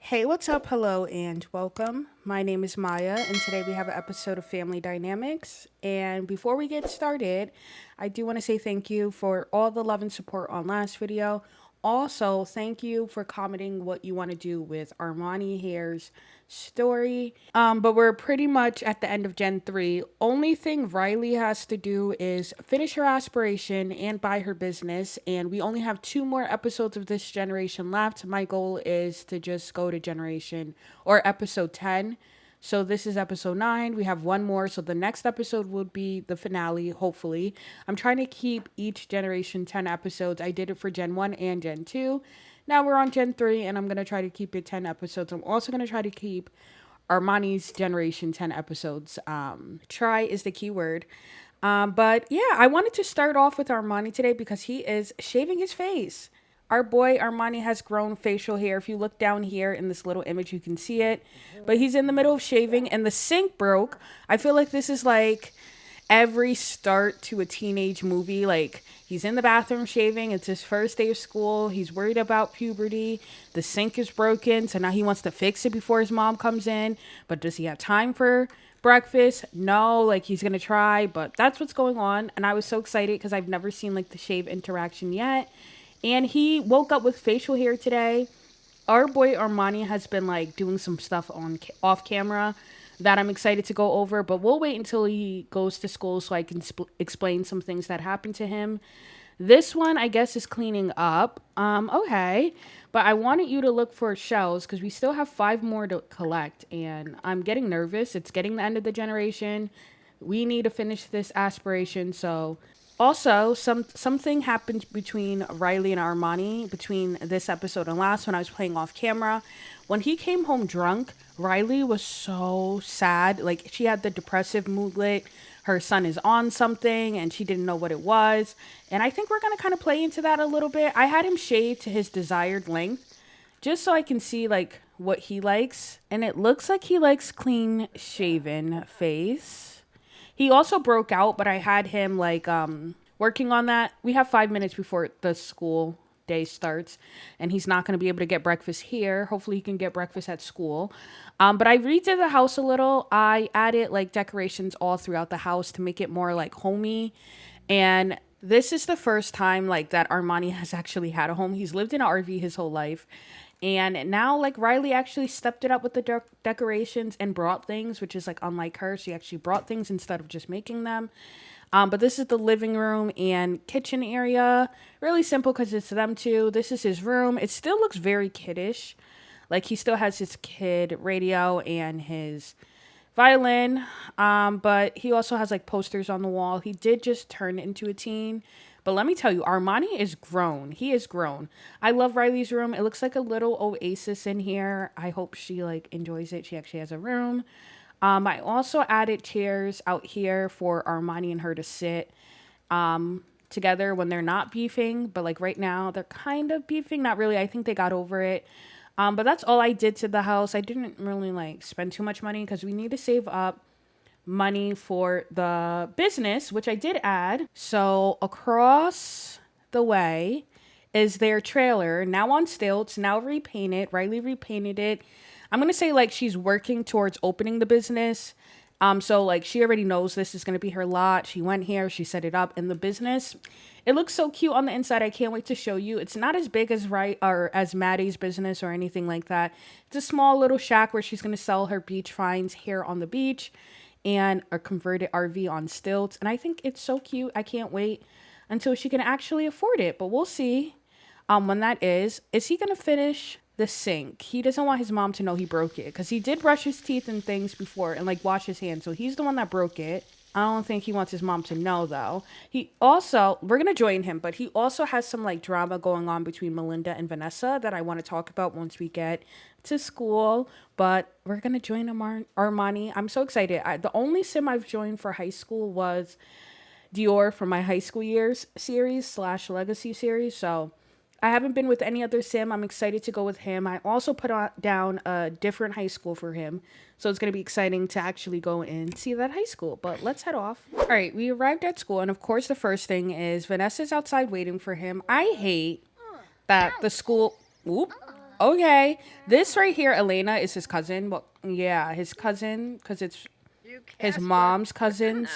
Hey, what's up? Hello and welcome. My name is Maya, and today we have an episode of Family Dynamics. And before we get started, I do want to say thank you for all the love and support on last video. Also, thank you for commenting what you want to do with Armani Hair's story. But we're pretty much at the end of Gen 3. Only thing Riley has to do is finish her aspiration and buy her business. And we only have two more episodes of this generation left. My goal is to just go to generation or episode 10. So this is episode 9. We have one more. So the next episode would be the finale, hopefully. I'm trying to keep each generation 10 episodes. I did it for Gen 1 and Gen 2. Now we're on Gen 3, and I'm going to try to keep it 10 episodes. I'm also going to try to keep Armani's generation 10 episodes. Try is the key word. But yeah, I wanted to start off with Armani today because he is shaving his face. Our boy Armani has grown facial hair. If you look down here in this little image, you can see it. But he's in the middle of shaving and the sink broke. I feel like this is like every start to a teenage movie. Like he's in the bathroom shaving. It's his first day of school. He's worried about puberty. The sink is broken. So now he wants to fix it before his mom comes in. But does he have time for breakfast? No, like he's going to try. But that's what's going on. And I was so excited because I've never seen like the shave interaction yet. And he woke up with facial hair today. Our boy Armani has been like doing some stuff on off camera that I'm excited to go over, but we'll wait until he goes to school so I can explain some things that happened to him. This one, I guess, is cleaning up. Okay. But I wanted you to look for shells because we still have 5 more to collect, and I'm getting nervous. It's getting the end of the generation. We need to finish this aspiration, so also, something happened between Riley and Armani between this episode and last when I was playing off camera. When he came home drunk, Riley was so sad. Like she had the depressive moodlet. Her son is on something and she didn't know what it was. And I think we're gonna kind of play into that a little bit. I had him shave to his desired length just so I can see like what he likes. And it looks like he likes clean shaven face. He also broke out, but I had him like working on that. We have 5 minutes before the school day starts, and he's not going to be able to get breakfast here. Hopefully, he can get breakfast at school. But I redid the house a little. I added like decorations all throughout the house to make it more like homey. And this is the first time like that Armani has actually had a home. He's lived in an RV his whole life. And now, like, Riley actually stepped it up with the decorations and brought things, which is like unlike her. She actually brought things instead of just making them. But this is the living room and kitchen area. Really simple because it's them two. This is his room. It still looks very kiddish. Like, he still has his kid radio and his violin. But he also has like posters on the wall. He did just turn into a teen. But let me tell you, Armani is grown. He is grown. I love Riley's room. It looks like a little oasis in here. I hope she like enjoys it. She actually has a room. I also added chairs out here for Armani and her to sit together when they're not beefing. But like right now, they're kind of beefing. Not really. I think they got over it. But that's all I did to the house. I didn't really like spend too much money because we need to save up money for the business, which I did add. So across the way is their trailer, now on stilts, now repainted. Riley repainted it. I'm gonna say like she's working towards opening the business. So like she already knows this is gonna be her lot. She went here, she set it up, and the business. It looks so cute on the inside. I can't wait to show you. It's not as big as as Maddie's business or anything like that. It's a small little shack where she's gonna sell her beach finds here on the beach and a converted RV on stilts. And I think it's so cute. I can't wait until she can actually afford it. But we'll see when that is. Is he going to finish the sink? He doesn't want his mom to know he broke it because he did brush his teeth and things before and like wash his hands. So he's the one that broke it. I don't think he wants his mom to know though. He also, we're going to join him, but he also has some like drama going on between Melinda and Vanessa that I want to talk about once we get to school. But we're going to join Armani. I'm so excited. The only sim I've joined for high school was Dior for my high school years series slash legacy series. So I haven't been with any other sim. I'm excited to go with him. I also put down a different high school for him. So it's going to be exciting to actually go and see that high school. But let's head off. All right, we arrived at school. And of course, the first thing is Vanessa's outside waiting for him. I hate that the school... Oop. Okay, this right here, Elena, is his cousin. Well, yeah, his cousin, because it's his mom's cousin's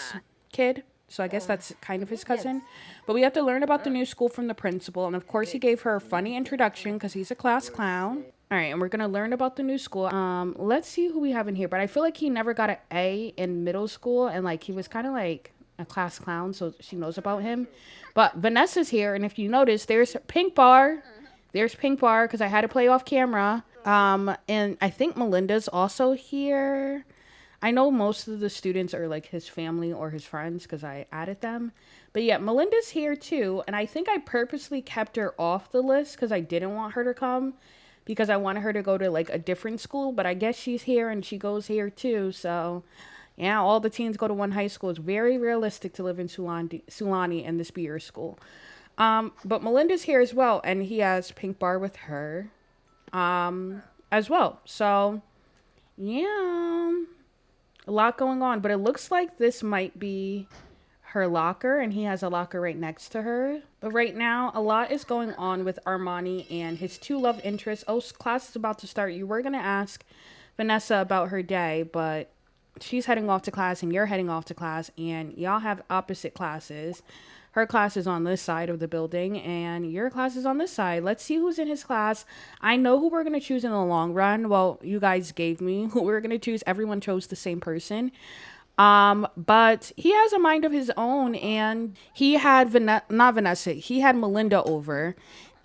kid. So I guess that's kind of his cousin. But we have to learn about the new school from the principal. And of course, he gave her a funny introduction because he's a class clown. All right, and we're going to learn about the new school. Let's see who we have in here. But I feel like he never got an A in middle school. And like he was kind of like a class clown. So she knows about him. But Vanessa's here. And if you notice, there's Pink Bar. There's Pink Bar because I had to play off camera. And I think Melinda's also here. I know most of the students are like his family or his friends because I added them. But yeah, Melinda's here too. And I think I purposely kept her off the list because I didn't want her to come because I wanted her to go to like a different school. But I guess she's here and she goes here too. So yeah, all the teens go to one high school. It's very realistic to live in Sulani and this be your school. But Melinda's here as well. And he has Pink Bar with her as well. So yeah, a lot going on, but it looks like this might be her locker, and he has a locker right next to her. But right now, a lot is going on with Armani and his two love interests. Oh, class is about to start. You were going to ask Vanessa about her day, but she's heading off to class and you're heading off to class, and y'all have opposite classes. Her class is on this side of the building and your class is on this side. Let's see who's in his class. I know who we're going to choose in the long run. Well, you guys gave me who we are going to choose. Everyone chose the same person. But he has a mind of his own, and he had not Vanessa, he had Melinda over,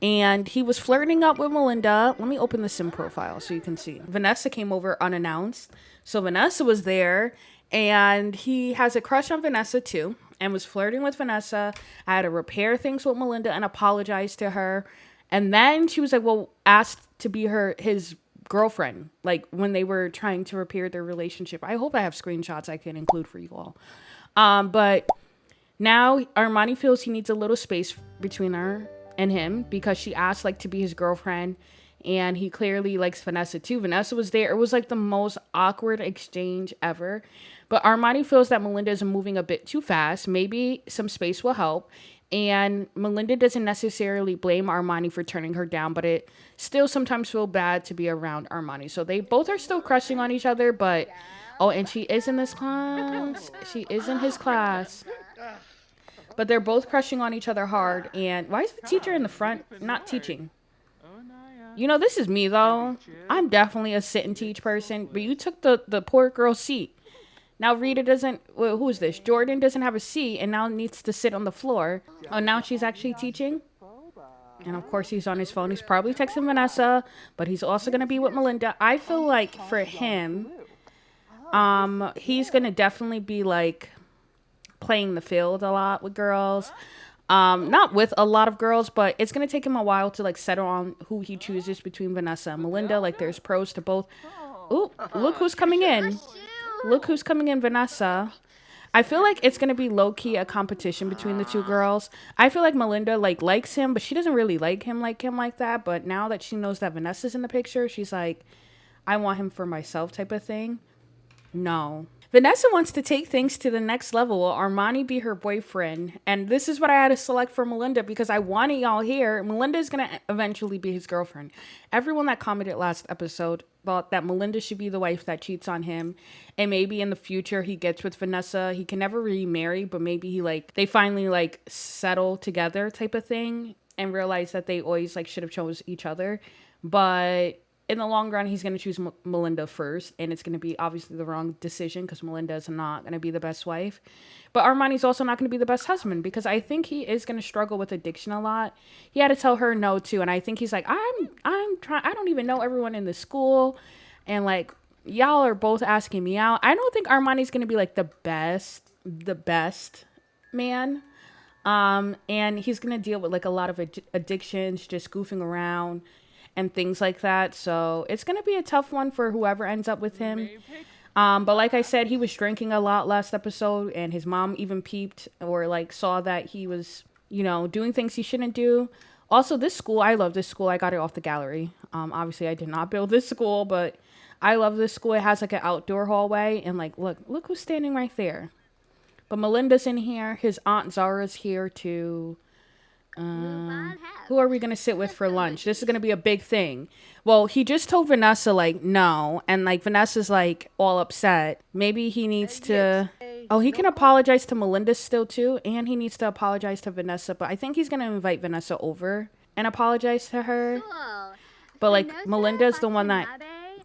and he was flirting up with Melinda. Let me open the sim profile so you can see. Vanessa came over unannounced. So Vanessa was there, and he has a crush on Vanessa too, and was flirting with Vanessa. I had to repair things with Melinda and apologize to her. And then she was like, well, asked to be his girlfriend, like when they were trying to repair their relationship. I hope I have screenshots I can include for you all. But now Armani feels he needs a little space between her and him because she asked like to be his girlfriend, and he clearly likes Vanessa too. Vanessa was there. It was like the most awkward exchange ever. But Armani feels that Melinda is moving a bit too fast. Maybe some space will help. And Melinda doesn't necessarily blame Armani for turning her down, but it still sometimes feels bad to be around Armani. So they both are still crushing on each other, but oh, and she is in this class. She is in his class. But they're both crushing on each other hard. And why is the teacher in the front not teaching? You know, this is me though. I'm definitely a sit and teach person, but you took the poor girl's seat. Now Rita doesn't, well, who's this? Jordan doesn't have a seat and now needs to sit on the floor. Oh, now she's actually teaching? And of course he's on his phone. He's probably texting Vanessa, but he's also going to be with Melinda. I feel like for him, he's going to definitely be like playing the field a lot with girls. Not with a lot of girls, but it's going to take him a while to like settle on who he chooses between Vanessa and Melinda. Like there's pros to both. Ooh, look who's coming in. Look who's coming in, Vanessa. I feel like it's going to be low-key a competition between the two girls. I feel like Melinda likes him, but she doesn't really like him like that. But now that she knows that Vanessa's in the picture, she's like, I want him for myself type of thing. No. Vanessa wants to take things to the next level. Will Armani be her boyfriend? And this is what I had to select for Melinda because I wanted y'all here. Melinda is going to eventually be his girlfriend. Everyone that commented last episode thought that Melinda should be the wife that cheats on him. And maybe in the future he gets with Vanessa. He can never remarry, but maybe they finally settle together type of thing and realize that they always should have chose each other. But in the long run, he's going to choose Melinda first, and it's going to be obviously the wrong decision because Melinda is not going to be the best wife. But Armani's also not going to be the best husband because I think he is going to struggle with addiction a lot. He had to tell her no too, and I think he's like, I'm trying. I don't even know everyone in the school, and y'all are both asking me out. I don't think Armani's going to be the best man. And he's going to deal with a lot of addictions, just goofing around and things like that. So it's going to be a tough one for whoever ends up with him. But like I said, he was drinking a lot last episode, and his mom even peeped or saw that he was, doing things he shouldn't do. Also, this school, I love this school. I got it off the gallery. Obviously I did not build this school, but I love this school. It has an outdoor hallway, and look who's standing right there. But Melinda's in here. His aunt Zara's here too. Who are we going to sit with for lunch? This is going to be a big thing. Well, he just told Vanessa, like, no. And, like, Vanessa's, like, all upset. Maybe he needs to. Oh, he can apologize to Melinda still, too. And he needs to apologize to Vanessa. But I think he's going to invite Vanessa over and apologize to her. But, like, Melinda's the one that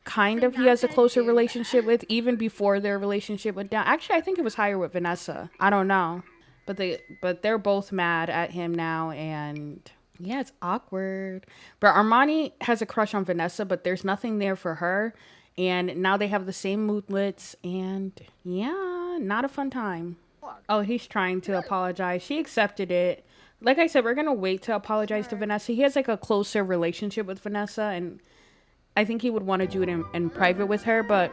kind of he has a closer relationship with, even before their relationship went down. Actually, I think it was higher with Vanessa. I don't know. But they're both mad at him now, and yeah, it's awkward. But Armani has a crush on Vanessa, but there's nothing there for her. And now they have the same moodlets, and yeah, not a fun time. Oh, he's trying to apologize. She accepted it. Like I said, we're gonna wait to apologize to Vanessa. He has like a closer relationship with Vanessa, and I think he would want to do it in private with her, but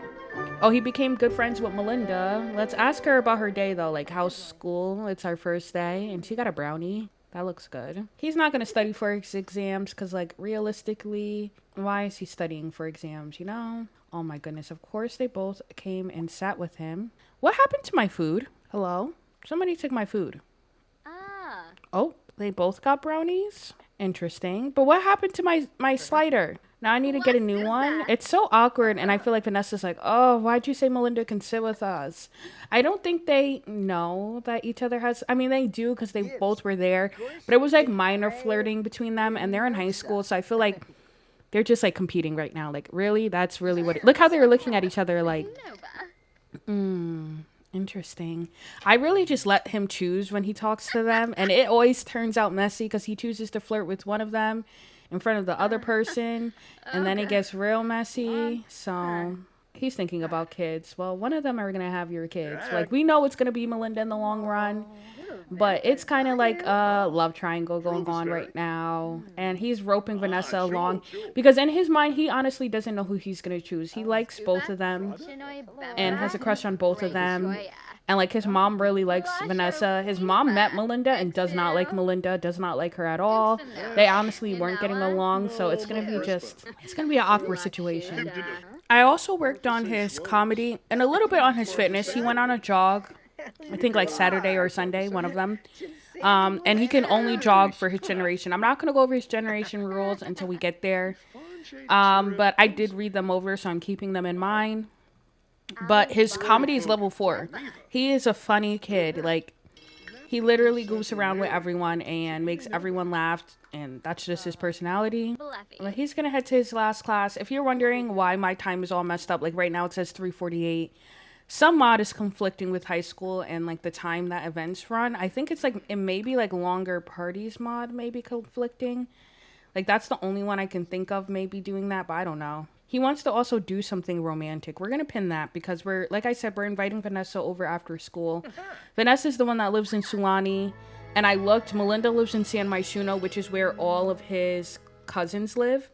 oh, he became good friends with Melinda. Let's ask her about her day, though. Like, how's school? It's our first day, and she got a brownie. That looks good. He's not going to study for his exams because, like, realistically, why is he studying for exams, you know? Oh, my goodness. Of course, they both came and sat with him. What happened to my food? Hello? Somebody took my food. Oh, they both got brownies? Interesting. But what happened to my slider? Now I need to get a new one. It's so awkward, and I feel like Vanessa's like, oh, why'd you say Melinda can sit with us? I don't think they know that each other has... I mean, they do because they both were there. But it was like minor flirting between them, and they're in high school, so I feel like they're just like competing right now. Like, really? That's really what... Look how they were looking at each other like... Interesting. I really just let him choose when he talks to them, and it always turns out messy because he chooses to flirt with one of them in front of the other person, and then it gets real messy. So he's thinking about kids. Well, one of them are gonna have your kids. Like, we know it's gonna be Melinda in the long run, but it's kind of like a love triangle going on right now, and he's roping Vanessa along because in his mind he honestly doesn't know who he's gonna choose. He likes both of them and has a crush on both of them. And, like, his mom really likes Vanessa. His mom met Melinda and does not like Melinda, does not like her at all. They honestly weren't getting along, so it's going to be an awkward situation. I also worked on his comedy and a little bit on his fitness. He went on a jog, I think, like, Saturday or Sunday, one of them. And he can only jog for his generation. I'm not going to go over his generation rules until we get there. But I did read them over, so I'm keeping them in mind. But his comedy is level 4. He is a funny kid. Like, he literally goofs around with everyone and makes everyone laugh. And that's just his personality. But he's going to head to his last class. If you're wondering why my time is all messed up, like right now it says 3:48. Some mod is conflicting with high school and like the time that events run. I think it's like, it may be like longer parties mod may be conflicting. Like, that's the only one I can think of maybe doing that, but I don't know. He wants to also do something romantic. We're going to pin that because like I said, we're inviting Vanessa over after school. Vanessa's the one that lives in Sulani. And I looked, Melinda lives in San Myshuno, which is where all of his cousins live.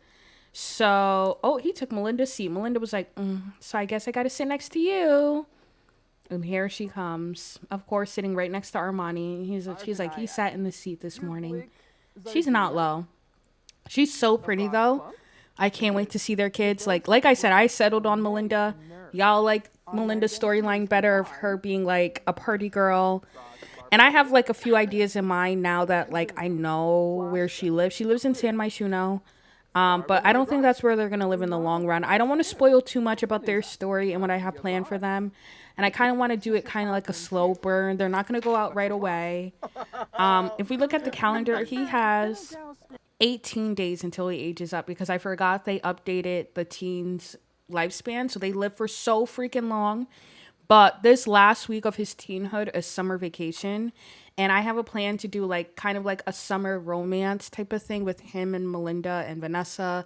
So, oh, he took Melinda's seat. Melinda was like, so I guess I got to sit next to you. And here she comes. Of course, sitting right next to Armani. She's like, he sat in the seat this morning. She's not low. She's so pretty, though. I can't wait to see their kids. Like I said, I settled on Melinda. Y'all like Melinda's storyline better of her being like a party girl. And I have like a few ideas in mind now that like I know where she lives. She lives in San Myshuno. But I don't think that's where they're going to live in the long run. I don't want to spoil too much about their story and what I have planned for them. And I kind of want to do it kind of like a slow burn. They're not going to go out right away. If we look at the calendar, he has 18 days until he ages up because I forgot they updated the teens' lifespan. So they live for so freaking long. But this last week of his teenhood is summer vacation. And I have a plan to do like kind of like a summer romance type of thing with him and Melinda and Vanessa.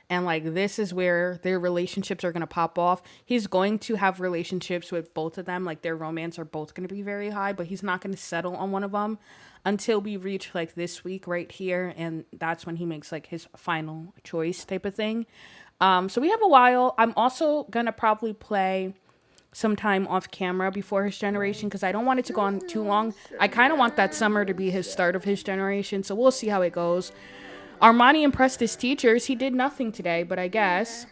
And like this is where their relationships are going to pop off. He's going to have relationships with both of them. Like their romance are both going to be very high. But he's not going to settle on one of them until we reach like this week right here. And that's when he makes like his final choice type of thing. So we have a while. I'm also going to probably play some time off camera before his generation because I don't want it to go on too long. I kind of want that summer to be his start of his generation. So we'll see how it goes. Armani impressed his teachers. He did nothing today, but I guess.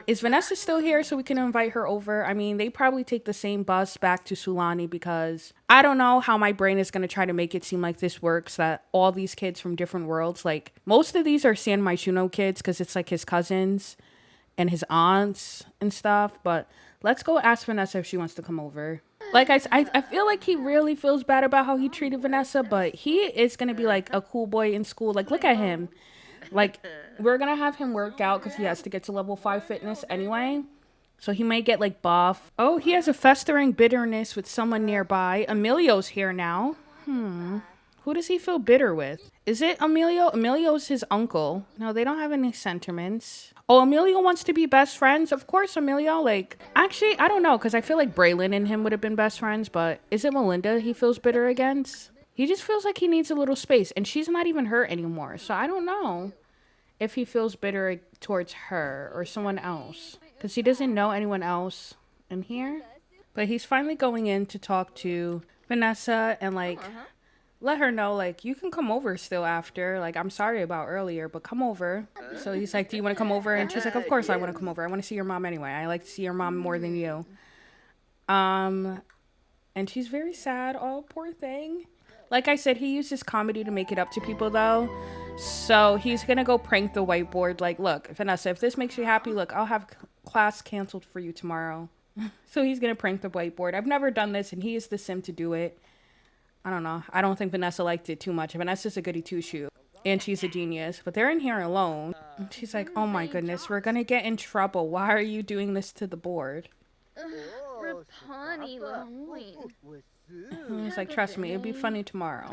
Is Vanessa still here so we can invite her over? I mean, they probably take the same bus back to Sulani because I don't know how my brain is going to try to make it seem like this works, that all these kids from different worlds, like most of these are San Myshuno kids because it's like his cousins and his aunts and stuff. But let's go ask Vanessa if she wants to come over. Like I feel like he really feels bad about how he treated Vanessa, but he is going to be like a cool boy in school. Like, look at him. Like, we're gonna have him work out because he has to get to level 5 fitness anyway. So he may get like buff. Oh, he has a festering bitterness with someone nearby. Emilio's here now. Who does he feel bitter with? Is it Emilio? Emilio's his uncle. No, they don't have any sentiments. Oh, Emilio wants to be best friends? Of course, Emilio. Like, actually, I don't know, because I feel like Braylon and him would have been best friends, but is it Melinda he feels bitter against? He just feels like he needs a little space, and she's not even hurt anymore. So I don't know if he feels bitter towards her or someone else, because he doesn't know anyone else in here. But he's finally going in to talk to Vanessa and like let her know, like, you can come over still after. Like, I'm sorry about earlier, but come over. So he's like, do you want to come over? And she's like, of course I want to come over. I want to see your mom anyway. I like to see your mom more than you. And she's very sad. Oh, poor thing. Like I said, he uses comedy to make it up to people, though. So he's going to go prank the whiteboard. Like, look, Vanessa, if this makes you happy, look, I'll have class canceled for you tomorrow. So he's going to prank the whiteboard. I've never done this, and he is the sim to do it. I don't know. I don't think Vanessa liked it too much. Vanessa's a goody two-shoe, and she's a genius. But they're in here alone. And she's like, oh my goodness, we're going to get in trouble. Why are you doing this to the board? Rapani Lahoin. And he's like, trust me, it'd be funny tomorrow.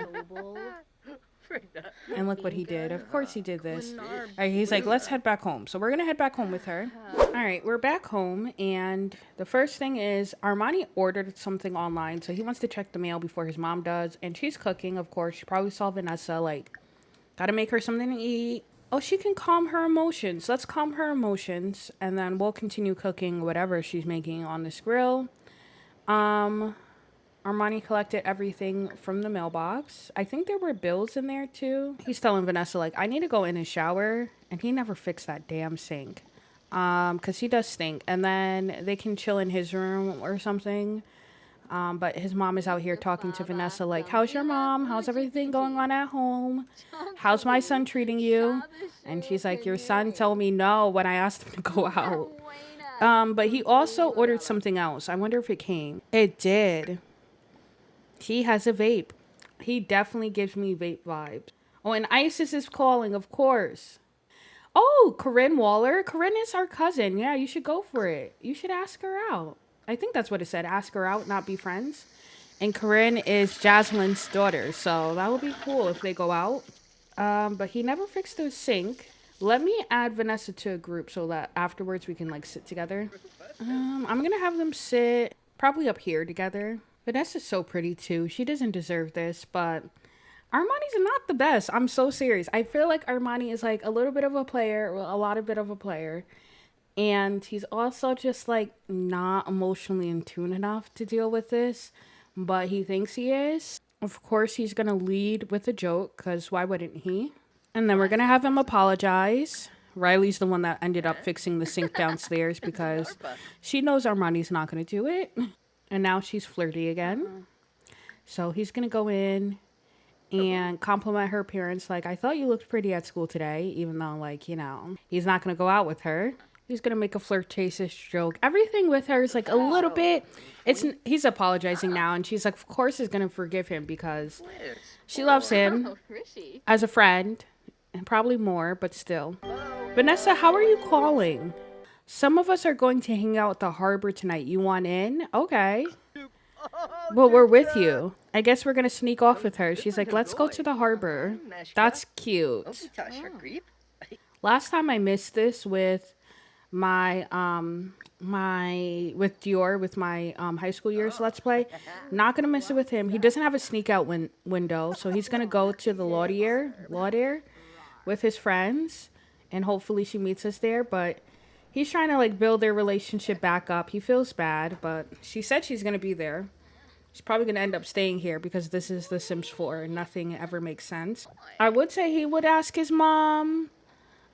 And look what he did. Of course he did this. All right, he's like, let's head back home. So we're going to head back home with her. All right, we're back home. And the first thing is Armani ordered something online. So he wants to check the mail before his mom does. And she's cooking, of course. She probably saw Vanessa, like, got to make her something to eat. Oh, she can calm her emotions. Let's calm her emotions. And then we'll continue cooking whatever she's making on this grill. Armani collected everything from the mailbox. I think there were bills in there too. He's telling Vanessa, like, I need to go in his shower. And he never fixed that damn sink. Because he does stink. And then they can chill in his room or something. But his mom is out here talking to Vanessa, like, how's your mom? How's everything going on at home? How's my son treating you? And she's like, your son told me no when I asked him to go out. But he also ordered something else. I wonder if it came. It did. He has a vape. He definitely gives me vape vibes. Oh, and Isis is calling, of course. Oh, Corinne Waller. Corinne is our cousin. Yeah, you should go for it. You should ask her out. I think that's what it said. Ask her out, not be friends. And Corinne is Jasmine's daughter. So that would be cool if they go out. But he never fixed the sink. Let me add Vanessa to a group so that afterwards we can, like, sit together. I'm going to have them sit probably up here together. Vanessa's so pretty too. She doesn't deserve this, but Armani's not the best. I'm so serious. I feel like Armani is like a little bit of a player, a lot of bit of a player. And he's also just like not emotionally in tune enough to deal with this, but he thinks he is. Of course, he's going to lead with a joke because why wouldn't he? And then we're going to have him apologize. Riley's the one that ended up fixing the sink downstairs because she knows Armani's not going to do it. And now she's flirty again. So he's going to go in and compliment her parents. Like, I thought you looked pretty at school today, even though, like, you know, he's not going to go out with her. He's going to make a flirtatious joke. Everything with her is like a little bit. He's apologizing now. And she's like, of course, is going to forgive him because she loves him as a friend and probably more, but still. Vanessa, how are you calling? Some of us are going to hang out at the harbor tonight. You want in? Okay. Well, we're with you. I guess we're going to sneak off with her. She's like, let's go to the harbor. That's cute. Last time I missed this with my with Dior, with my high school years Let's Play. Not going to miss it with him. He doesn't have a sneak out window. So he's going to go to the Laudier with his friends. And hopefully she meets us there. But he's trying to, like, build their relationship back up. He feels bad, but she said she's going to be there. She's probably going to end up staying here because this is The Sims 4 and nothing ever makes sense. I would say he would ask his mom,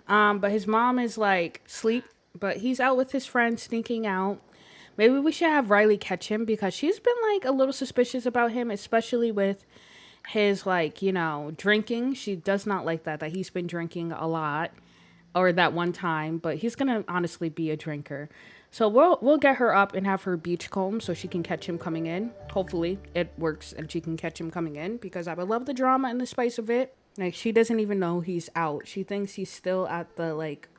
but his mom is, like, sleep But he's out with his friends sneaking out. Maybe we should have Riley catch him because she's been like a little suspicious about him, especially with his like, drinking. She does not like that he's been drinking a lot or that one time, but he's going to honestly be a drinker. So we'll get her up and have her beachcomb so she can catch him coming in. Hopefully it works and she can catch him coming in because I would love the drama and the spice of it. Like she doesn't even know he's out. She thinks he's still at the like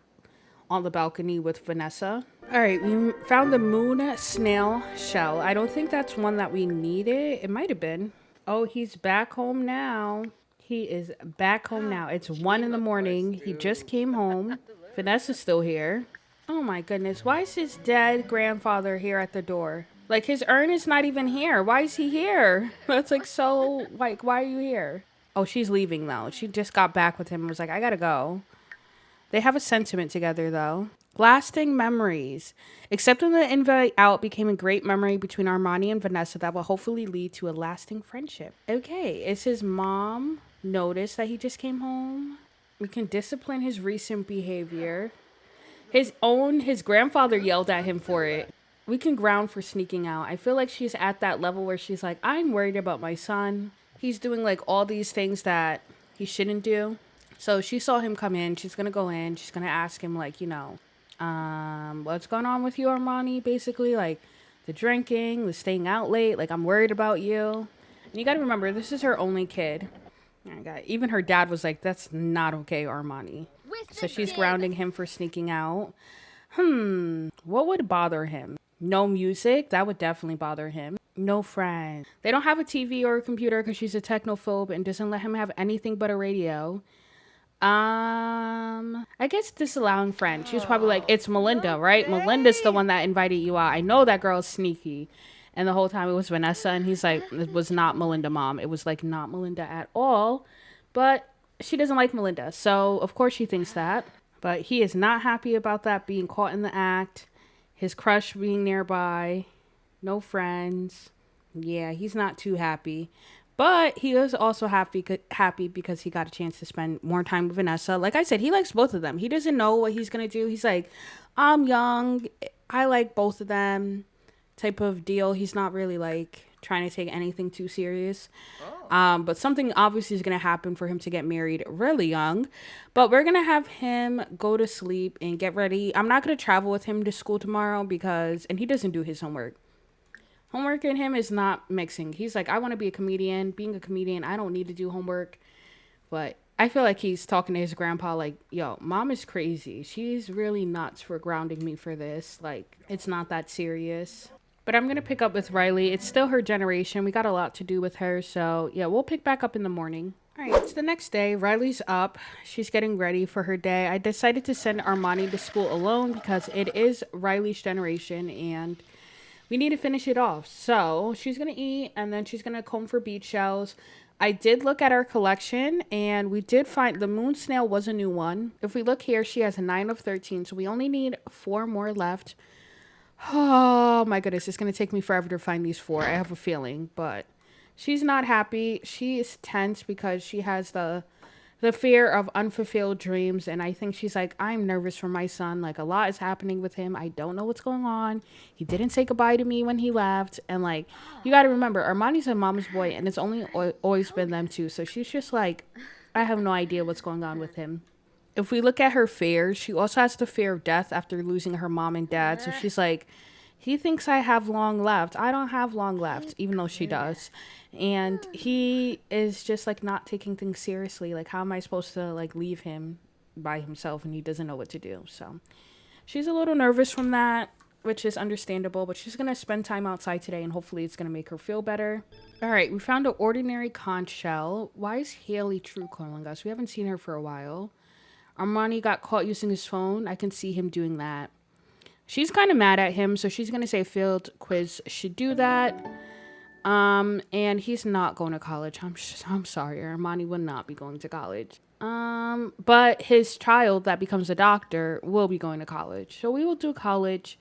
on the balcony with Vanessa. All right, we found the moon snail shell. I don't think that's one that we needed. It might have been. Oh, he's back home now. He is back home now. It's 1 a.m. He just came home. Vanessa's still here. Oh my goodness. Why is his dead grandfather here at the door? Like his urn is not even here. Why is he here? That's like so, like, why are you here? Oh, she's leaving though. She just got back with him and was like, I gotta go. They have a sentiment together though. Lasting memories. Accepting the invite out became a great memory between Armani and Vanessa that will hopefully lead to a lasting friendship. Okay, is his mom notice that he just came home? We can discipline his recent behavior. His grandfather yelled at him for it. We can ground for sneaking out. I feel like she's at that level where she's like, I'm worried about my son. He's doing like all these things that he shouldn't do. So she saw him come in. She's going to go in. She's going to ask him like, what's going on with you, Armani? Basically like the drinking, the staying out late. Like I'm worried about you. And you got to remember, this is her only kid. Even her dad was like, that's not okay, Armani. So she's grounding him for sneaking out. What would bother him? No music? That would definitely bother him. No friends. They don't have a TV or a computer because she's a technophobe and doesn't let him have anything but a radio. I guess disallowing friends. She was probably like, it's Melinda, right? Melinda's the one that invited you out. I know that girl's sneaky. And the whole time it was Vanessa. And he's like, it was not Melinda, Mom. It was like not Melinda at all. But she doesn't like Melinda. So, of course, she thinks that. But he is not happy about that being caught in the act. His crush being nearby. No friends. Yeah, he's not too happy. But he was also happy because he got a chance to spend more time with Vanessa. Like I said, he likes both of them. He doesn't know what he's going to do. He's like, I'm young. I like both of them type of deal. He's not really like trying to take anything too serious. But something obviously is going to happen for him to get married really young. But we're going to have him go to sleep and get ready. I'm not going to travel with him to school tomorrow and he doesn't do his homework. Homework and him is not mixing. He's like, I want to be a comedian. Being a comedian, I don't need to do homework. But I feel like he's talking to his grandpa like, yo, mom is crazy. She's really nuts for grounding me for this. Like, it's not that serious. But I'm going to pick up with Riley. It's still her generation. We got a lot to do with her. So, yeah, we'll pick back up in the morning. All right, it's the next day. Riley's up. She's getting ready for her day. I decided to send Armani to school alone because it is Riley's generation and we need to finish it off. So she's going to eat and then she's going to comb for beach shells. I did look at our collection and we did find the moon snail was a new one. If we look here, she has a 9 of 13. So we only need 4 more left. Oh my goodness. It's going to take me forever to find these 4. I have a feeling, but she's not happy. She is tense because she has the fear of unfulfilled dreams. And I think she's like, I'm nervous for my son. Like a lot is happening with him. I don't know what's going on. He didn't say goodbye to me when he left. And like, you got to remember, Armani's a mama's boy and it's only always been them two. So she's just like, I have no idea what's going on with him. If we look at her fears, she also has the fear of death after losing her mom and dad. So she's like, he thinks I have long left. I don't have long left, even though she does. And he is just like not taking things seriously. Like, how am I supposed to like leave him by himself and he doesn't know what to do? So she's a little nervous from that, which is understandable, but she's going to spend time outside today and hopefully it's going to make her feel better. All right, we found an ordinary conch shell. Why is Haley True calling us? We haven't seen her for a while. Armani got caught using his phone. I can see him doing that. She's kind of mad at him, so she's going to say field quiz should do that. And he's not going to college. I'm sorry, Armani will not be going to college. But his child that becomes a doctor will be going to college. So we will do college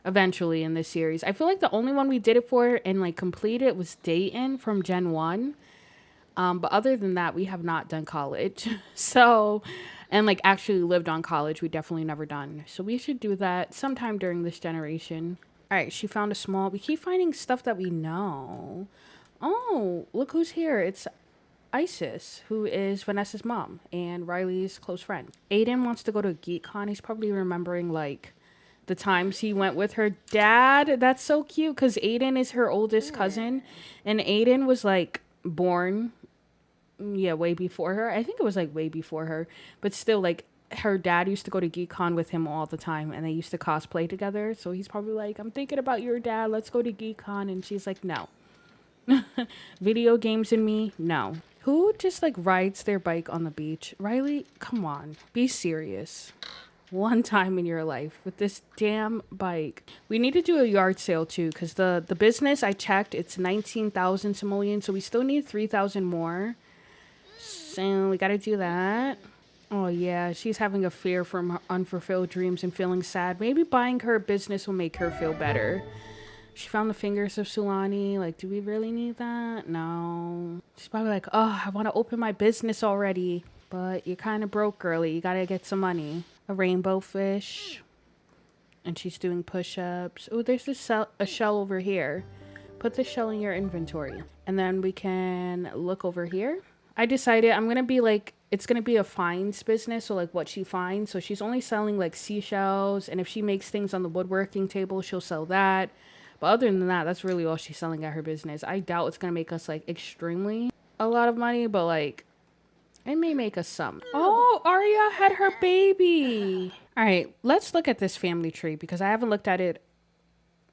eventually in this series. I feel like the only one we did it for and like completed was Dayton from Gen 1. But other than that, we have not done college. So and like actually lived on college. We definitely never done. So we should do that sometime during this generation. All right, she found a small. We keep finding stuff that we know. Oh, look who's here. It's Isis, who is Vanessa's mom and Riley's close friend. Aiden wants to go to GeekCon. He's probably remembering like the times he went with her dad. That's so cute because Aiden is her oldest cousin, and Aiden was like born, yeah, way before her. I think it was like way before her, but still, like her dad used to go to GeekCon with him all the time, and they used to cosplay together. So he's probably like, "I'm thinking about your dad. Let's go to GeekCon," and she's like, "No." Video games and me, no. Who just like rides their bike on the beach? Riley, come on, be serious. One time in your life with this damn bike. We need to do a yard sale too, because the business I checked, it's 19,000 simoleons, so we still need 3,000 more. So we got to do that. Oh yeah, she's having a fear from her unfulfilled dreams and feeling sad. Maybe buying her a business will make her feel better. She found the fingers of Sulani. Like, do we really need that? No. She's probably like, oh, I want to open my business already. But you're kind of broke, girly. You got to get some money. A rainbow fish. And she's doing push-ups. Oh, there's a shell over here. Put the shell in your inventory. And then we can look over here. I decided I'm going to be like, it's going to be a finds business. So like what she finds. So she's only selling like seashells. And if she makes things on the woodworking table, she'll sell that. But other than that, that's really all she's selling at her business. I doubt it's going to make us like extremely a lot of money, but like it may make us some. Oh, Arya had her baby. All right, let's look at this family tree because I haven't looked at it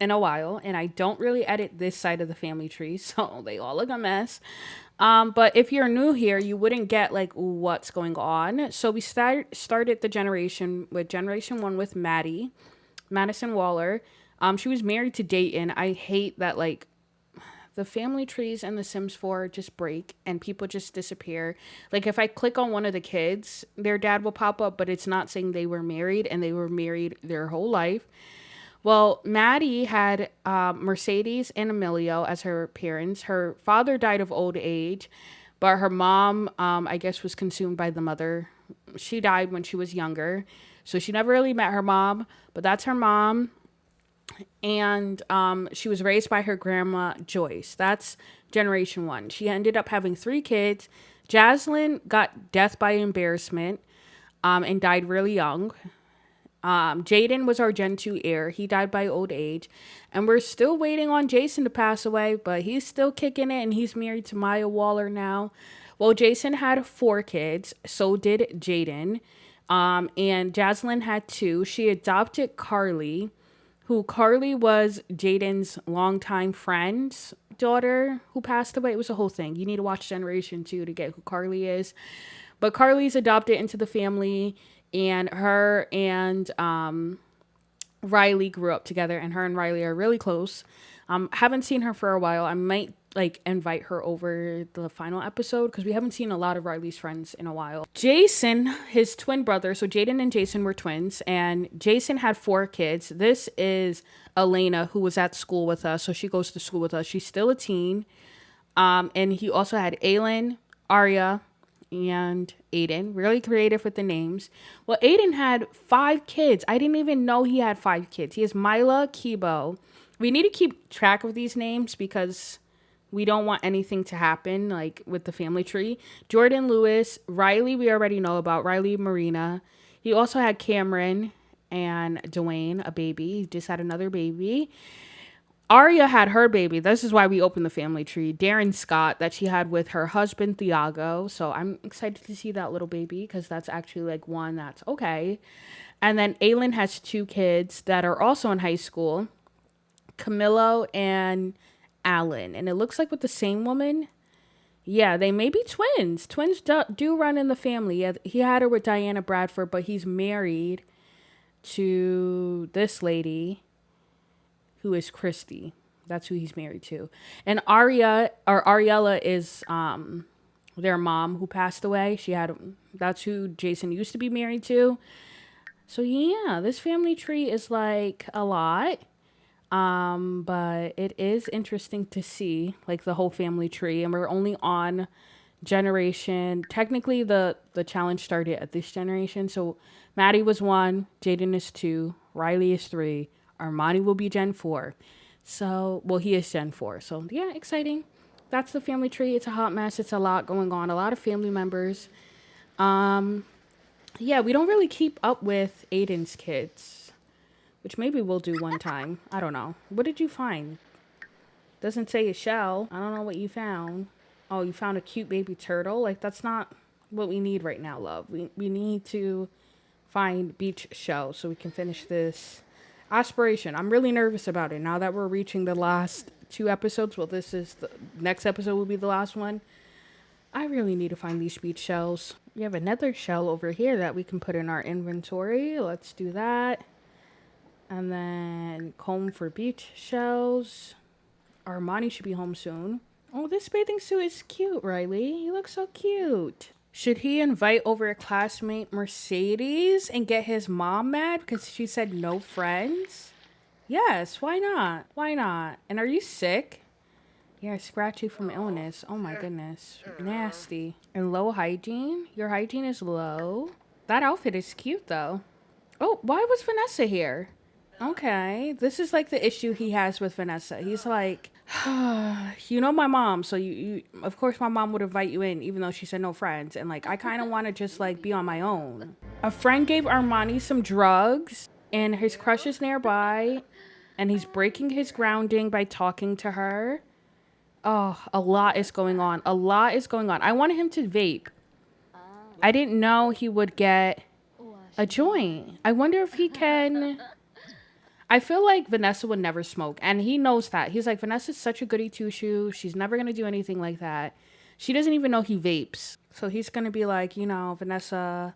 in a while and I don't really edit this side of the family tree, so they all look a mess. But if you're new here, you wouldn't get like what's going on. So we started the generation with generation 1 with Maddie, Madison Waller. She was married to Dayton. I hate that like the family trees in The Sims 4 just break and people just disappear. Like if I click on one of the kids, their dad will pop up, but it's not saying they were married and they were married their whole life. Well, Maddie had Mercedes and Emilio as her parents. Her father died of old age, but her mom, I guess, was consumed by the mother. She died when she was younger, so she never really met her mom, but that's her mom. And she was raised by her grandma Joyce. That's generation 1. She ended up having 3 kids. Jaslyn got death by embarrassment and died really young. Jaden was our Gen 2 heir. He died by old age. And we're still waiting on Jason to pass away, but he's still kicking it and he's married to Maya Waller now. Well, Jason had 4 kids. So did Jaden. And Jaslyn had 2. She adopted Carly, who Carly was Jaden's longtime friend's daughter who passed away. It was a whole thing. You need to watch Generation 2 to get who Carly is. But Carly's adopted into the family, and her and Riley grew up together, and her and Riley are really close. Haven't seen her for a while. I might like invite her over the final episode because we haven't seen a lot of Riley's friends in a while. Jason, his twin brother, so Jaden and Jason were twins, and Jason had 4 kids. This is Elena, who was at school with us, so she goes to school with us. She's still a teen. And he also had Aylin, Arya, and Aiden. Really creative with the names. Well, Aiden had 5 kids. I didn't even know he had 5 kids. He has Mila, Kibo. We need to keep track of these names because we don't want anything to happen like with the family tree. Jordan Lewis, Riley, we already know about. Riley Marina. He also had Cameron and Dwayne, a baby. He just had another baby. Arya had her baby. This is why we opened the family tree. Darren Scott, that she had with her husband, Thiago. So I'm excited to see that little baby because that's actually like one that's okay. And then Aylin has 2 kids that are also in high school, Camilo and Alan. And it looks like with the same woman. Yeah, they may be twins. Twins do run in the family. Yeah, he had her with Diana Bradford, but he's married to this lady who is Christy. That's who he's married to. And Ariella is their mom who passed away. That's who Jason used to be married to. So yeah, this family tree is like a lot. But it is interesting to see like the whole family tree, and we're only on generation. Technically, the challenge started at this generation. So Maddie was 1, Jaden is 2, Riley is 3, Armani will be Gen 4. So, well, he is Gen 4. So, yeah, exciting. That's the family tree. It's a hot mess. It's a lot going on. A lot of family members. Yeah, we don't really keep up with Aiden's kids, which maybe we'll do one time. I don't know. What did you find? Doesn't say a shell. I don't know what you found. Oh, you found a cute baby turtle? Like, that's not what we need right now, love. We need to find beach shells so we can finish this aspiration. I'm really nervous about it now that we're reaching the last 2 episodes. Well, this is the next episode will be the last one. I really need to find these beach shells. We have another shell over here that we can put in our inventory. Let's do that. And then comb for beach shells. Armani should be home soon. Oh, this bathing suit is cute, Riley. You look so cute. Should he invite over a classmate Mercedes and get his mom mad because she said no friends? Yes, why not? Why not? And are you sick? Yeah, scratchy from illness. Oh my goodness. Nasty. And low hygiene? Your hygiene is low. That outfit is cute though. Oh, why was Vanessa here? Okay, this is like the issue he has with Vanessa. He's like, you know my mom, so you of course my mom would invite you in even though she said no friends, and like I kind of want to just like be on my own. A friend gave Armani some drugs and his crush is nearby and he's breaking his grounding by talking to her. Oh, a lot is going on. A lot is going on. I wanted him to vape. I didn't know he would get a joint. I wonder if he can. I feel like Vanessa would never smoke, and he knows that. He's like, Vanessa's such a goody two-shoe. She's never going to do anything like that. She doesn't even know he vapes. So he's going to be like, you know, Vanessa,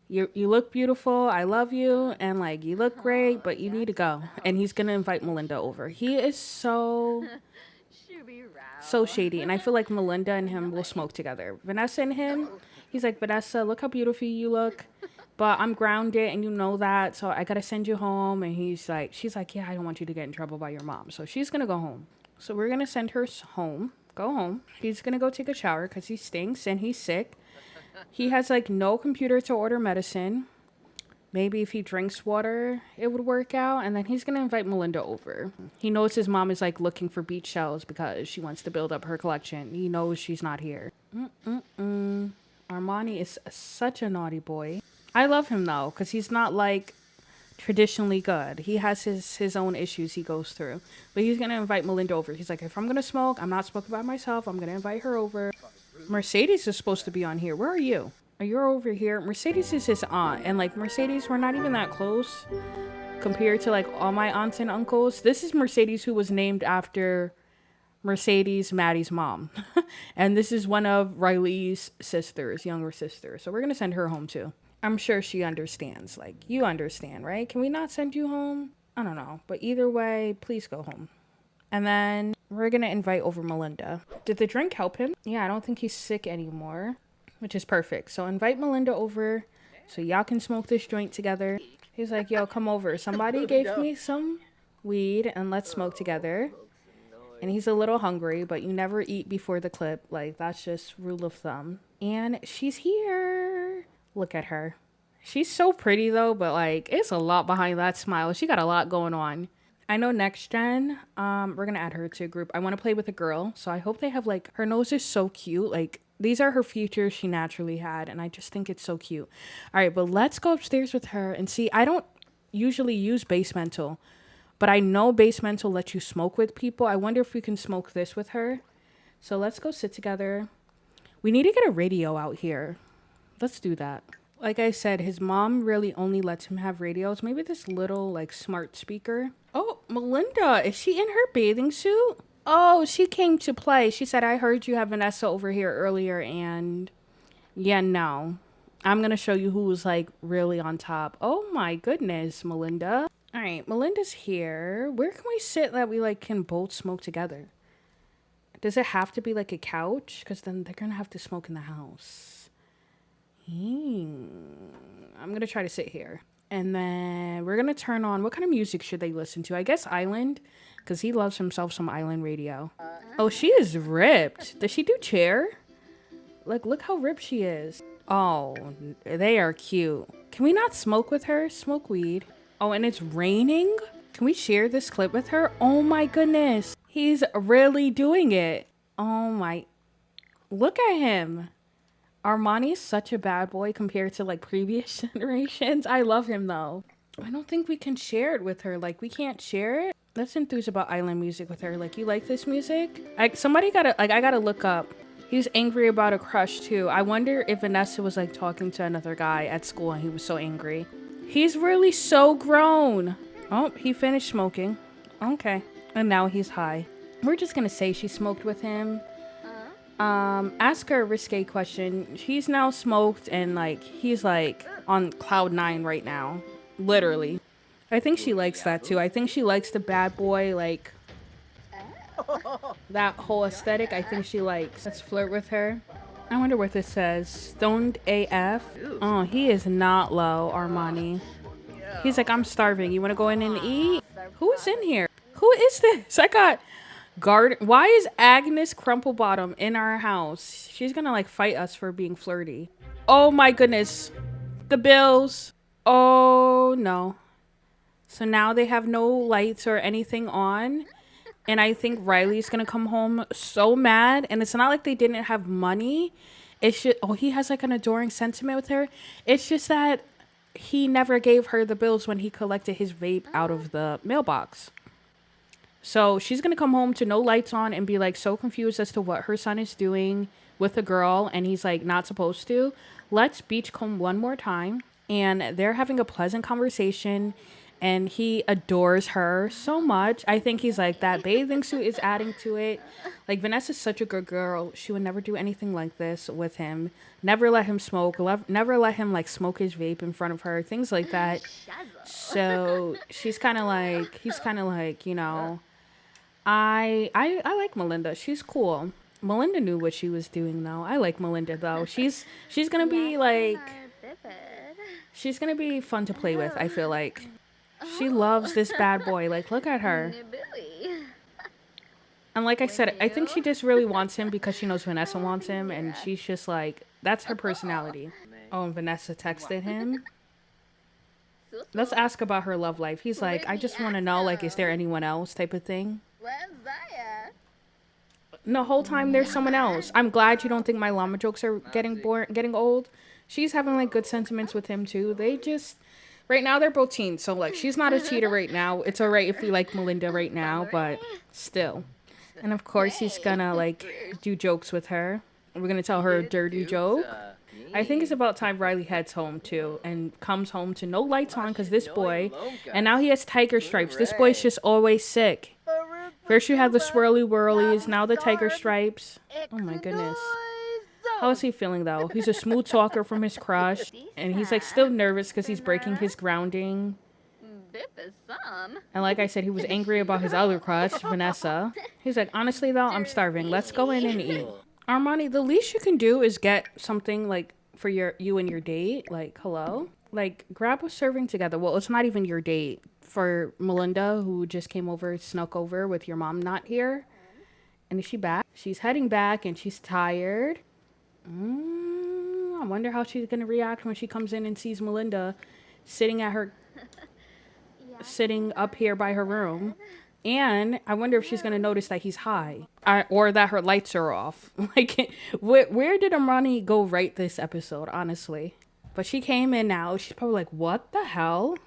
you look beautiful. I love you. And, like, you look great, but you need to go. And he's going to invite Melinda over. He is so shady. And I feel like Melinda and him will smoke together. Vanessa and him, he's like, Vanessa, look how beautiful you look. But I'm grounded and you know that, so I gotta send you home. And she's like, yeah, I don't want you to get in trouble by your mom. So she's gonna go home. So we're gonna send her home. Go home. He's gonna go take a shower because he stinks and he's sick. He has like no computer to order medicine. Maybe if he drinks water, it would work out. And then he's gonna invite Melinda over. He knows his mom is like looking for beach shells because she wants to build up her collection. He knows she's not here. Armani is such a naughty boy. I love him though, because he's not like traditionally good. He has his own issues he goes through. But he's going to invite Melinda over. He's like, if I'm going to smoke, I'm not smoking by myself. I'm going to invite her over. Mercedes is supposed to be on here. Where are you? Are you over here? Mercedes is his aunt. And like Mercedes, we're not even that close compared to like all my aunts and uncles. This is Mercedes, who was named after Mercedes, Maddie's mom. And this is one of Riley's sisters, younger sisters. So we're going to send her home too. I'm sure she understands. Like, you understand, right? Can we not send you home? I don't know. But either way, please go home. And then we're going to invite over Melinda. Did the drink help him? Yeah, I don't think he's sick anymore, which is perfect. So invite Melinda over so y'all can smoke this joint together. He's like, yo, come over. Somebody gave me some weed and let's smoke together. And he's a little hungry, but you never eat before the clip. Like, that's just rule of thumb. And she's here. Look at her. She's so pretty though, but like it's a lot behind that smile. She got a lot going on. I know next gen, we're gonna add her to a group. I want to play with a girl, so I hope they have like, her nose is so cute. Like these are her features she naturally had, and I just think it's so cute. All right, but let's go upstairs with her and see. I don't usually use base mental, but I know base mental lets you smoke with people. I wonder if we can smoke this with her. So let's go sit together. We need to get a radio out here. Let's do that. Like I said, his mom really only lets him have radios. Maybe this little like smart speaker. Oh, Melinda, is she in her bathing suit? Oh, she came to play. She said, I heard you have Vanessa over here earlier, and yeah, no. I'm going to show you who's like really on top. Oh my goodness, Melinda. All right, Melinda's here. Where can we sit that we like can both smoke together? Does it have to be like a couch? Because then they're going to have to smoke in the house. I'm going to try to sit here. And then we're going to turn on, what kind of music should they listen to? I guess Island, because he loves himself some Island radio. Oh, she is ripped. Does she do chair? Like, look how ripped she is. Oh, they are cute. Can we not smoke with her? Smoke weed. Oh, and it's raining? Can we share this clip with her? Oh my goodness. He's really doing it. Oh my. Look at him. Armani's such a bad boy compared to like previous generations. I love him though. I don't think we can share it with her. Like, we can't share it. Let's enthuse about island music with her. Like, you like this music? Somebody gotta, like, I gotta look up. He's angry about a crush too. I wonder if Vanessa was like talking to another guy at school and he was so angry. He's really so grown. Oh, he finished smoking. Okay. And now he's high. We're just gonna say she smoked with him. Ask her a risque question. He's now smoked and like he's like on cloud 9 right now. Literally. I think she likes that too. I think she likes the bad boy, like that whole aesthetic. I think she likes. Let's flirt with her. I wonder what this says. Stoned AF. Oh, he is not low, Armani. He's like, I'm starving. You want to go in and eat? Who is in here? Who is this? I got guard. Why is Agnes Crumplebottom in our house? She's gonna like fight us for being flirty. Oh my goodness. The bills. Oh no. So now they have no lights or anything on. And I think Riley's gonna come home so mad. And it's not like they didn't have money. It's just, oh, he has like an adoring sentiment with her. It's just that he never gave her the bills when he collected his vape out of the mailbox. So she's gonna come home to no lights on and be like so confused as to what her son is doing with a girl. And he's like not supposed to. Let's beachcomb one more time. And they're having a pleasant conversation. And he adores her so much. I think he's like, that bathing suit is adding to it. Like, Vanessa's such a good girl. She would never do anything like this with him. Never let him smoke. Never let him, like, smoke his vape in front of her. Things like that. So she's kind of like, he's kind of like, you know, I like Melinda. She's cool. Melinda knew what she was doing, though. I like Melinda, though. She's going to be, like, she's going to be fun to play with, I feel like. She loves this bad boy. Like, look at her. And like I said, I think she just really wants him because she knows Vanessa wants him. And she's just like, that's her personality. Oh, and Vanessa texted him. Let's ask about her love life. He's like, I just want to know, like, is there anyone else type of thing? No, the whole time there's someone else. I'm glad you don't think my llama jokes are getting old. She's having, like, good sentiments with him, too. They just... Right now, they're both teens, so, like, she's not a cheater right now. It's all right if we like Melinda right now, but still. And, of course, he's gonna, like, do jokes with her. We're gonna tell her a dirty joke. I think it's about time Riley heads home, too, and comes home to no lights on because this boy... And now he has tiger stripes. This boy's just always sick. First you have the swirly whirlies, now the tiger stripes. Oh, my goodness. How is he feeling, though? He's a smooth talker from his crush. And he's, like, still nervous because he's breaking his grounding. And like I said, he was angry about his other crush, Vanessa. He's like, honestly, though, I'm starving. Let's go in and eat. Armani, the least you can do is get something, like, for you and your date. Like, hello? Like, grab a serving together. Well, it's not even your date. For Melinda, who just came over, snuck over with your mom not here. And is she back? She's heading back and she's tired. I wonder how she's gonna react when she comes in and sees Melinda sitting up here by her room. And I wonder if she's gonna notice that he's high or that her lights are off. Like, where did Armani go right this episode, honestly? But she came in now. She's probably like, what the hell?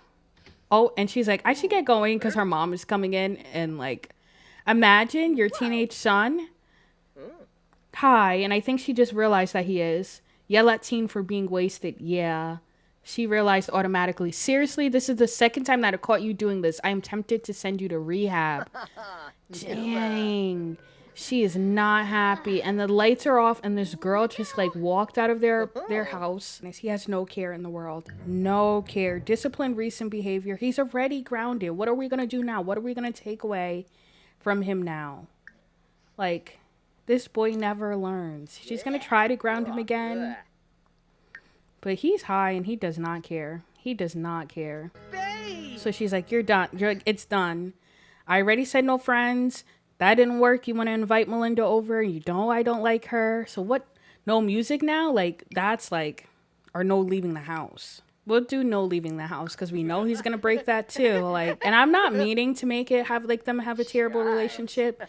Oh, and she's like, I should get going because her mom is coming in. And, like, imagine your teenage son high, and I think she just realized that he is. Yell at teen for being wasted. Yeah. She realized automatically. Seriously, this is the second time that I caught you doing this. I am tempted to send you to rehab. Dang. She is not happy. And the lights are off, and this girl just, like, walked out of their house. He has no care in the world. No care. Disciplined recent behavior. He's already grounded. What are we going to do now? What are we going to take away from him now? Like... This boy never learns. She's going to try to ground him again. But he's high and he does not care. He does not care. So she's like, you're done. You're like, it's done. I already said no friends. That didn't work. You want to invite Melinda over. You know I don't like her. So what? no music now, like that's like, or no leaving the house. We'll do no leaving the house because we know he's gonna break that too. Like, and I'm not meaning to make it have like them have a terrible relationship,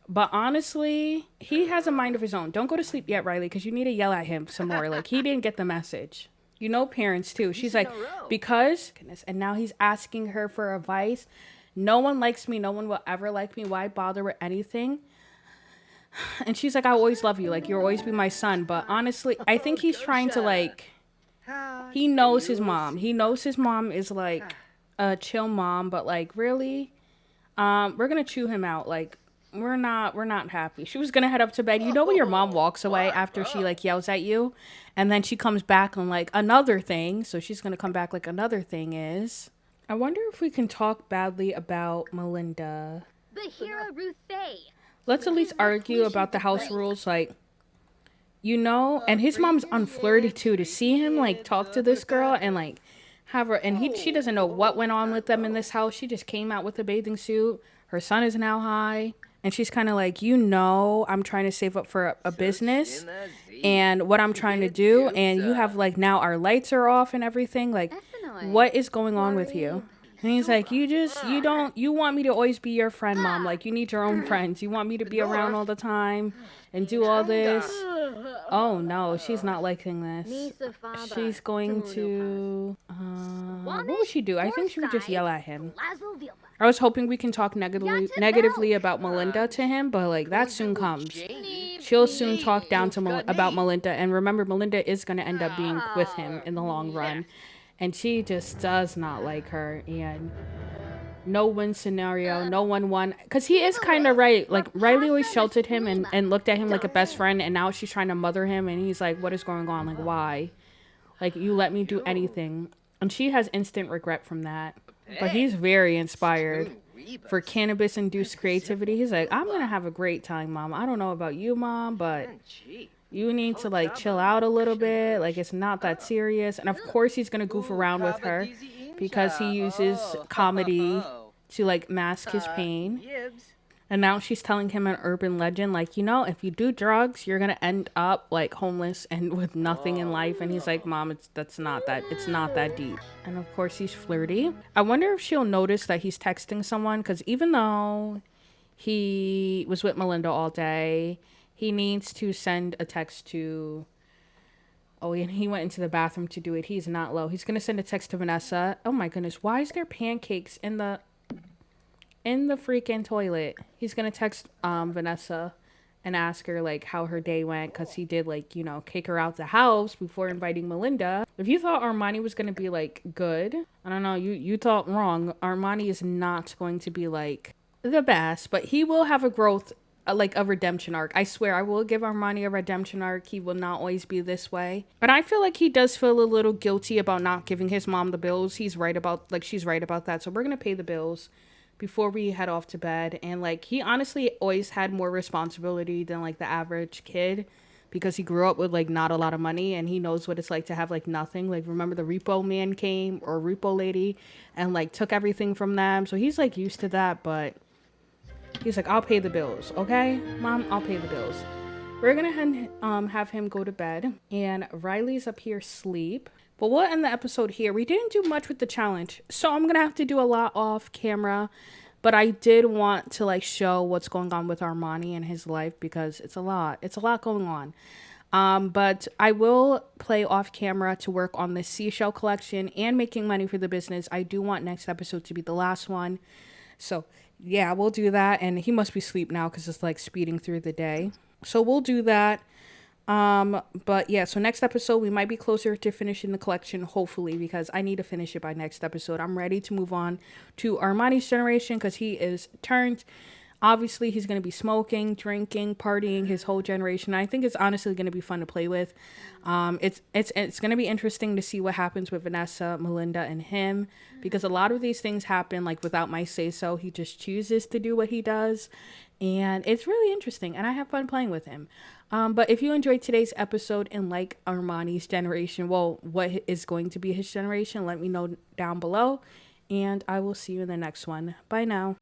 but honestly, he has a mind of his own. Don't go to sleep yet, Riley, because you need to yell at him some more. Like, he didn't get the message. You know, parents too. She's like, because, goodness, and now he's asking her for advice. No one likes me. No one will ever like me. Why bother with anything? And she's like, I always love you. Like, you'll always be my son. But honestly, I think he's trying to like, he knows his mom. He knows his mom is like a chill mom, but like, really, we're gonna chew him out. Like, we're not happy. She was gonna head up to bed. You know when your mom walks away after she like yells at you, and then she comes back on like another thing. So she's gonna come back like another thing is. I wonder if we can talk badly about Melinda. Bahira Ruth Faye. Let's at least argue about the house rules, like, you know, and his mom's unflirty too. To see him like talk to this girl and like have her, and she doesn't know what went on with them in this house. She just came out with a bathing suit. Her son is now high, and she's kind of like, you know, I'm trying to save up for a business and what I'm trying to do, and you have like now our lights are off and everything. Like, what is going on with you? And he's like, you want me to always be your friend, Mom. Like, you need your own friends. You want me to be around all the time and do all this. Oh, no, she's not liking this. She's going to, what would she do? I think she would just yell at him. I was hoping we can talk negatively about Melinda to him, but, like, that soon comes. She'll soon talk down to about Melinda. And remember, Melinda is going to end up being with him in the long run. And she just does not like her. And no win scenario. No one won. Because he is kind of right. Like, Riley always sheltered him and looked at him like a best friend. And now she's trying to mother him. And he's like, what is going on? Like, why? Like, you let me do anything. And she has instant regret from that. But he's very inspired for cannabis-induced creativity. He's like, I'm going to have a great time, Mom. I don't know about you, Mom, but you need to like chill out a little bit. Like, it's not that serious. And of course he's gonna goof around with her because he uses comedy to like mask his pain. And now she's telling him an urban legend, like, you know, if you do drugs, you're gonna end up like homeless and with nothing in life. And he's like, Mom, it's not that deep. And of course he's flirty. I wonder if she'll notice that he's texting someone, because even though he was with Melinda all day, he needs to send a text to, oh, and he went into the bathroom to do it. He's not low. He's going to send a text to Vanessa. Oh my goodness. Why is there pancakes in the freaking toilet? He's going to text Vanessa and ask her like how her day went, because he did like, you know, kick her out the house before inviting Melinda. If you thought Armani was going to be like good, I don't know, you thought wrong. Armani is not going to be like the best, but he will have a growth, like a redemption arc. I swear I will give Armani a redemption arc. He will not always be this way. But I feel like he does feel a little guilty about not giving his mom the bills. She's right about that. So we're going to pay the bills before we head off to bed. And like, he honestly always had more responsibility than like the average kid, because he grew up with like not a lot of money, and he knows what it's like to have like nothing. Like, remember the repo man came, or repo lady, and like took everything from them. So he's like used to that, but he's like, I'll pay the bills, okay? Mom, I'll pay the bills. We're going to have him go to bed. And Riley's up here asleep. But we'll end the episode here. We didn't do much with the challenge, so I'm going to have to do a lot off camera. But I did want to like show what's going on with Armani and his life, because it's a lot. It's a lot going on. But I will play off camera to work on the seashell collection and making money for the business. I do want next episode to be the last one. So yeah, we'll do that. And he must be asleep now because it's like speeding through the day. So we'll do that. But yeah, so next episode we might be closer to finishing the collection, hopefully, because I need to finish it by next episode. I'm ready to move on to Armani's generation, because he is turned. Obviously, he's going to be smoking, drinking, partying his whole generation. I think it's honestly going to be fun to play with. It's going to be interesting to see what happens with Vanessa, Melinda, and him, because a lot of these things happen like without my say so. He just chooses to do what he does, and it's really interesting, and I have fun playing with him. But if you enjoyed today's episode and like Armani's generation, well, what is going to be his generation, let me know down below, and I will see you in the next one. Bye now.